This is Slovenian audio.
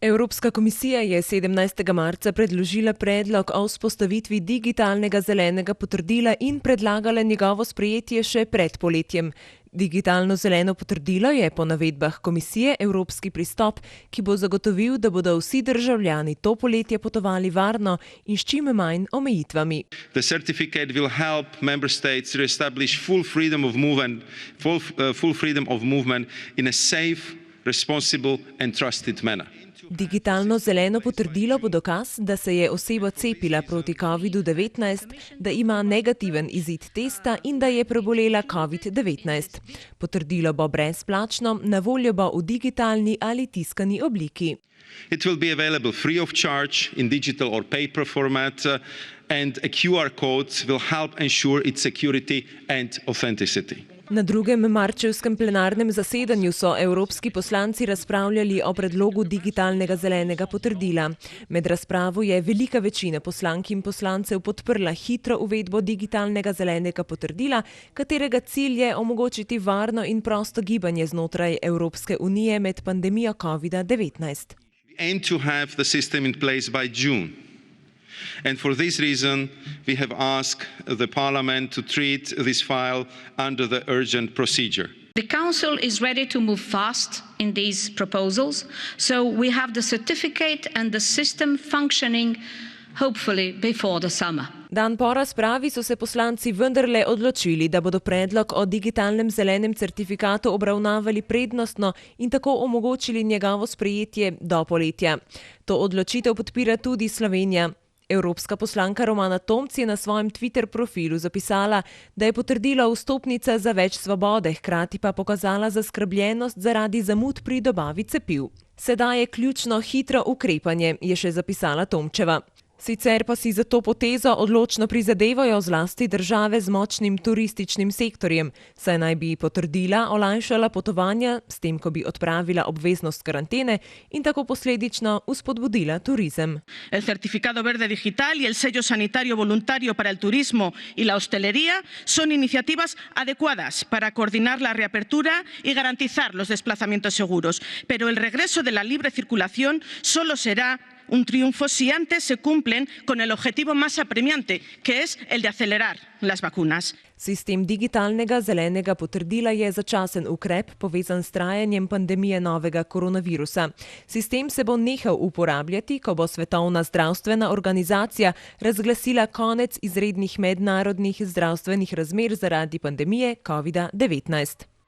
Evropska komisija je 17. marca predložila predlog o vzpostavitvi digitalnega zelenega potrdila in predlagala njegovo sprejetje še pred poletjem. Digitalno zeleno potrdilo je po navedbah komisije evropski pristop, ki bo zagotovil, da bodo vsi državljani to poletje potovali varno in s čim manj omejitvami. The certificate will help member states re-establish full freedom of movement in a safe, responsible and trusted manner. Digitalno zeleno potrdilo bo dokaz, da se je oseba cepila proti COVID-19, da ima negativen izid testa in da je prebolela COVID-19. Potrdilo bo brezplačno, na voljo bo v digitalni ali tiskani obliki. It will be available free of charge in digital or paper format and a QR code will help ensure its security and authenticity. Na drugem marčevskem plenarnem zasedanju so evropski poslanci razpravljali o predlogu digitalnega zelenega potrdila. Med razpravo je velika večina poslank in poslancev podprla hitro uvedbo digitalnega zelenega potrdila, katerega cilj je omogočiti varno in prosto gibanje znotraj Evropske unije med pandemijo COVID-19. We aim to have the system in place by June. And for this reason, we have asked the Parliament to treat this file under the urgent procedure. The Council is ready to move fast in these proposals, so we have the certificate and the system functioning hopefully before the summer. Dan po razpravi so se poslanci vendarle odločili, da bodo predlog o digitalnem zelenem certifikatu obravnavali prednostno in tako omogočili njegovo sprejetje do poletja. To odločitev podpira tudi Slovenija. Evropska poslanka Romana Tomc je na svojem Twitter profilu zapisala, da je potrdilo vstopnica za več svobode, hkrati pa pokazala zaskrbljenost zaradi zamud pri dobavi cepiv. Sedaj je ključno hitro ukrepanje, je še zapisala Tomčeva. Sicer pa si za to potezo odločno prizadevajo zlasti države z močnim turističnim sektorjem, saj naj bi potrdila olajšala potovanja, s tem, ko bi odpravila obveznost karantene in tako posledično vzpodbudila turizem. El certificado verde digital y el sello sanitario voluntario para el turismo y la hostelería son iniciativas adecuadas para coordinar la reapertura y garantizar los desplazamientos seguros, pero el regreso de la libre circulación solo será un triunfo si antes se cumplen con el objetivo más apremiante, que es el de acelerar las vacunas. Sistem digitalnega zelenega potrdila je začasen ukrep, povezan s trajanjem pandemije novega koronavirusa. Sistem se bo nehal uporabljati, ko bo Svetovna zdravstvena organizacija razglasila konec izrednih mednarodnih zdravstvenih razmer zaradi pandemije COVID-19.